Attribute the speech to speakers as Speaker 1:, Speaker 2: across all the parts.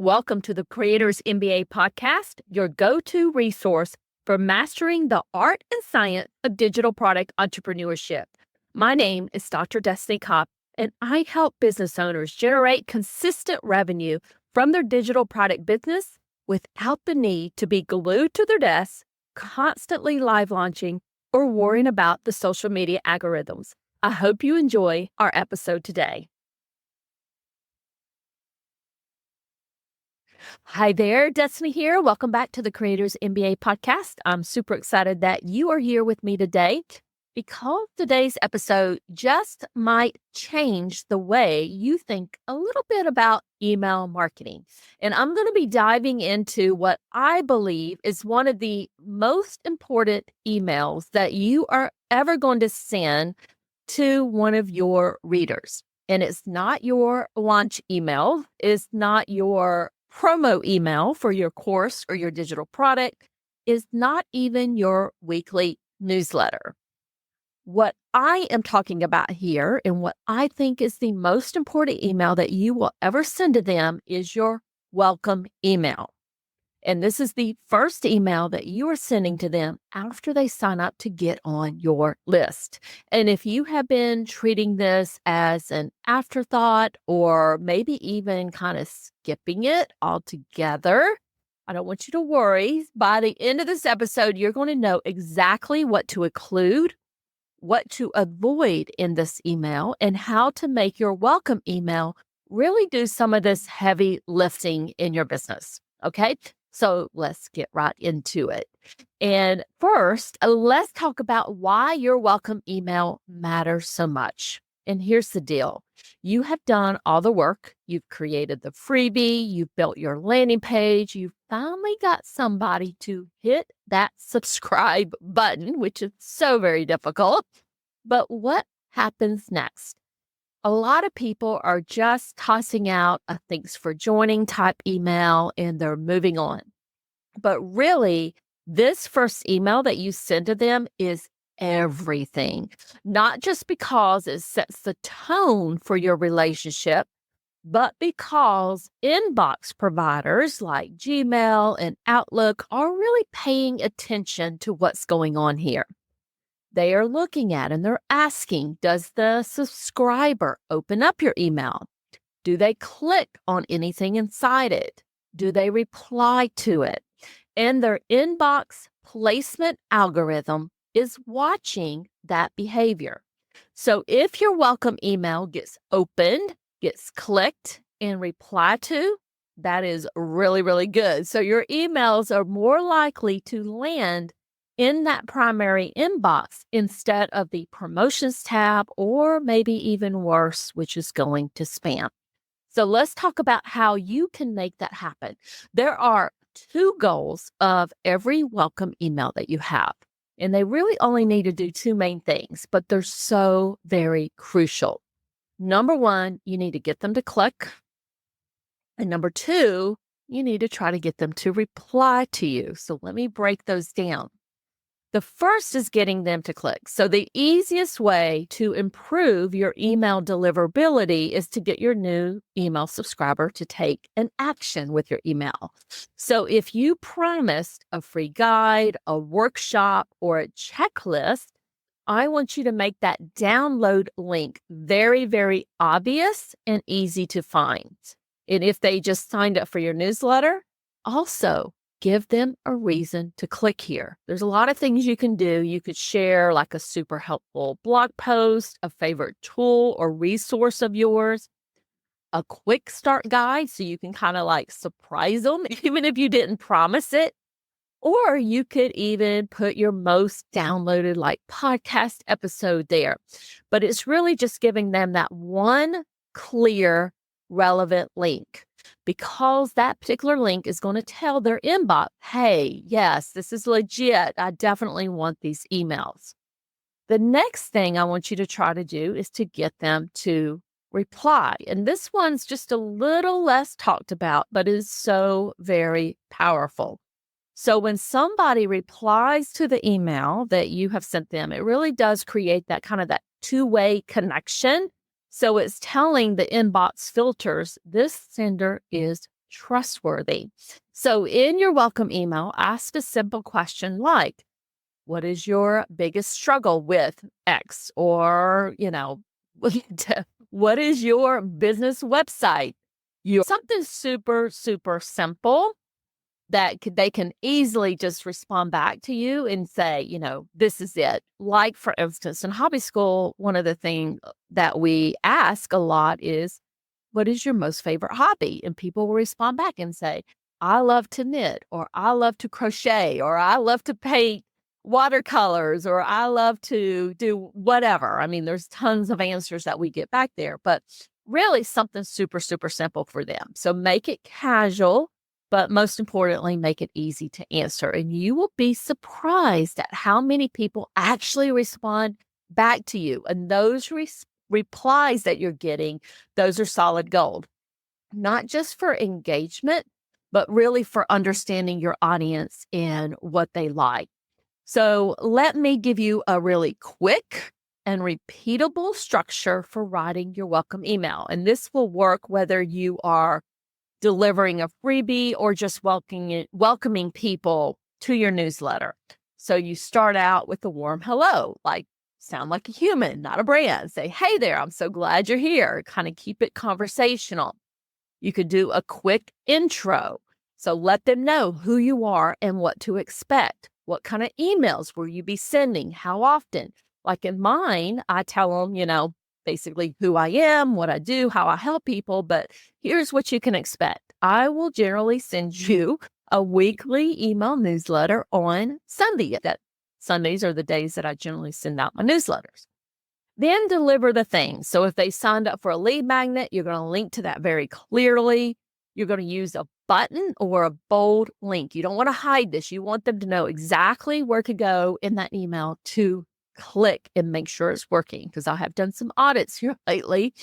Speaker 1: Welcome to the Creators MBA podcast, your go-to resource for mastering the art and science of digital product entrepreneurship. My name is Dr. Destiny Kopp, and I help business owners generate consistent revenue from their digital product business without the need to be glued to their desks, constantly live launching, or worrying about the social media algorithms. I hope you enjoy our episode today. Hi there, Destiny here. Welcome back to the Creators MBA podcast. I'm super excited that you are here with me today because today's episode just might change the way you think a little bit about email marketing. And I'm going to be diving into what I believe is one of the most important emails that you are ever going to send to one of your readers. And it's not your launch email. It's not your promo email for your course or your digital product. Is not even your weekly newsletter. What I am talking about here and what I think is the most important email that you will ever send to them is your welcome email. And this is the first email that you are sending to them after they sign up to get on your list. And if you have been treating this as an afterthought or maybe even kind of skipping it altogether, I don't want you to worry. By the end of this episode, you're going to know exactly what to include, what to avoid in this email, and how to make your welcome email really do some of this heavy lifting in your business. Okay? So let's get right into it. And first, let's talk about why your welcome email matters so much. And here's the deal. You have done all the work. You've created the freebie. You've built your landing page. You finally got somebody to hit that subscribe button, which is so very difficult. But what happens next? A lot of people are just tossing out a thanks for joining type email and they're moving on. But really, this first email that you send to them is everything, not just because it sets the tone for your relationship, but because inbox providers like Gmail and Outlook are really paying attention to what's going on here. They are looking at and they're asking, does the subscriber open up your email? Do they click on anything inside it? Do they reply to it? And their inbox placement algorithm is watching that behavior. So if your welcome email gets opened, gets clicked, and replied to, that is really, really good. So your emails are more likely to land in that primary inbox instead of the promotions tab, or maybe even worse, which is going to spam. So let's talk about how you can make that happen. There are two goals of every welcome email that you have, and they really only need to do two main things, but they're so very crucial. Number one, you need to get them to click. And number two, you need to try to get them to reply to you. So let me break those down. The first is getting them to click. So the easiest way to improve your email deliverability is to get your new email subscriber to take an action with your email. So if you promised a free guide, a workshop, or a checklist, I want you to make that download link very, very obvious and easy to find. And if they just signed up for your newsletter, also give them a reason to click here. There's a lot of things you can do. You could share like a super helpful blog post, a favorite tool or resource of yours, a quick start guide so you can kind of like surprise them, even if you didn't promise it. Or you could even put your most downloaded like podcast episode there. But it's really just giving them that one clear, relevant link, because that particular link is going to tell their inbox, hey, yes, this is legit. I definitely want these emails. The next thing I want you to try to do is to get them to reply. And this one's just a little less talked about, but is so very powerful. So when somebody replies to the email that you have sent them, it really does create that kind of that two-way connection. So it's telling the inbox filters, this sender is trustworthy. So in your welcome email, ask a simple question like, what is your biggest struggle with X? Or, what is your business website? Something super, super simple that they can easily just respond back to you and say, this is it. Like, for instance, in hobby school, one of the things that we ask a lot is, what is your most favorite hobby? And people will respond back and say, I love to knit, or I love to crochet, or I love to paint watercolors, or I love to do whatever. I mean, there's tons of answers that we get back there, but really something super, super simple for them. So make it casual, but most importantly, make it easy to answer. And you will be surprised at how many people actually respond back to you. And those replies that you're getting, those are solid gold, not just for engagement, but really for understanding your audience and what they like. So let me give you a really quick and repeatable structure for writing your welcome email. And this will work whether you are delivering a freebie or just welcoming people to your newsletter. So you start out with a warm hello, like sound like a human, not a brand. Say, hey there, I'm so glad you're here. Kind of keep it conversational. You could do a quick intro. So let them know who you are and what to expect. What kind of emails will you be sending? How often? Like in mine, I tell them, basically who I am, what I do, how I help people. But here's what you can expect. I will generally send you a weekly email newsletter on Sunday. Sundays are the days that I generally send out my newsletters. Then deliver the thing. So if they signed up for a lead magnet, you're going to link to that very clearly. You're going to use a button or a bold link. You don't want to hide this. You want them to know exactly where to go in that email to click and make sure it's working. Because I have done some audits here lately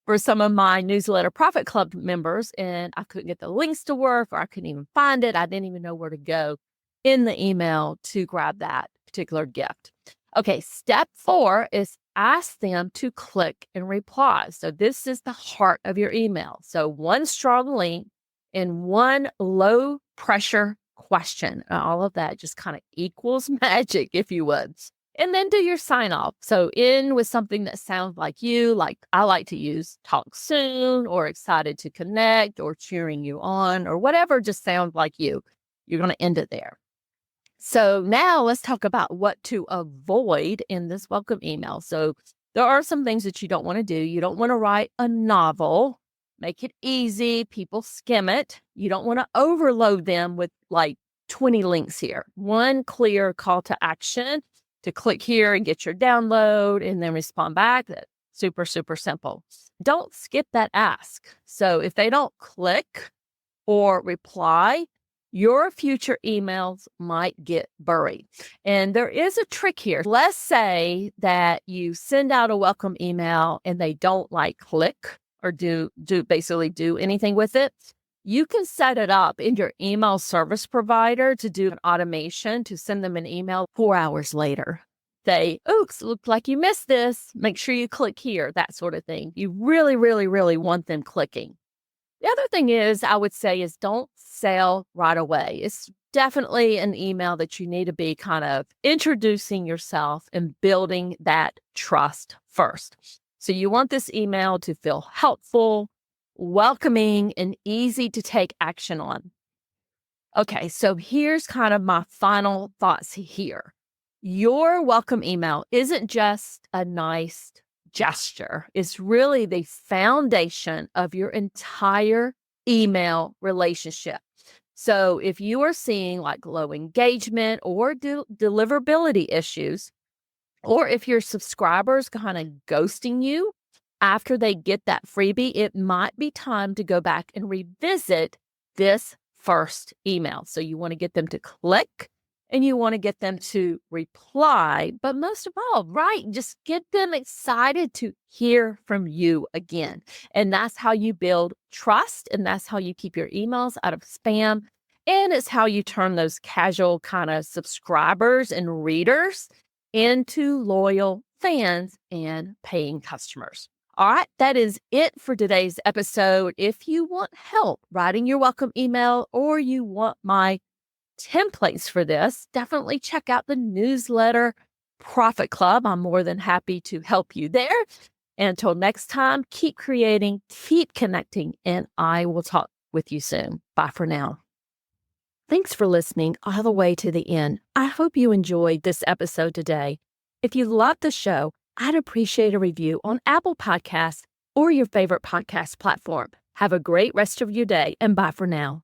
Speaker 1: for some of my newsletter Profit Club members, and I couldn't get the links to work, or I couldn't even find it. I didn't even know where to go in the email to grab that particular gift. Okay, step 4 is ask them to click and reply. So this is the heart of your email. So one strong link and one low pressure question. All of that just kind of equals magic, if you would. And then do your sign off. So end with something that sounds like you, like I like to use talk soon, or excited to connect, or cheering you on, or whatever just sounds like you. You're going to end it there. So now let's talk about what to avoid in this welcome email. So there are some things that you don't want to do. You don't want to write a novel. Make it easy. People skim it. You don't want to overload them with like 20 links here. One clear call to action to click here and get your download and then respond back. That's super, super simple. Don't skip that ask. So if they don't click or reply, your future emails might get buried. And there is a trick here. Let's say that you send out a welcome email and they don't click or do anything with it. You can set it up in your email service provider to do an automation to send them an email 4 hours later. Say, oops, looks like you missed this. Make sure you click here, that sort of thing. You really, really, really want them clicking. The other thing is, I would say, is don't sell right away. It's definitely an email that you need to be kind of introducing yourself and building that trust first. So you want this email to feel helpful, welcoming, and easy to take action on. Okay, so here's kind of my final thoughts here. Your welcome email isn't just a nice gesture. It's really the foundation of your entire email relationship. So if you are seeing low engagement or deliverability issues, or if your subscribers kind of ghosting you after they get that freebie, it might be time to go back and revisit this first email. So you want to get them to click and you want to get them to reply. But most of all, just get them excited to hear from you again. And that's how you build trust. And that's how you keep your emails out of spam. And it's how you turn those casual kind of subscribers and readers into loyal fans and paying customers. All right, that is it for today's episode. If you want help writing your welcome email or you want my templates for this, definitely check out the newsletter Profit Club. I'm more than happy to help you there. Until next time, keep creating, keep connecting, and I will talk with you soon. Bye for now. Thanks for listening all the way to the end. I hope you enjoyed this episode today. If you loved the show, I'd appreciate a review on Apple Podcasts or your favorite podcast platform. Have a great rest of your day, and bye for now.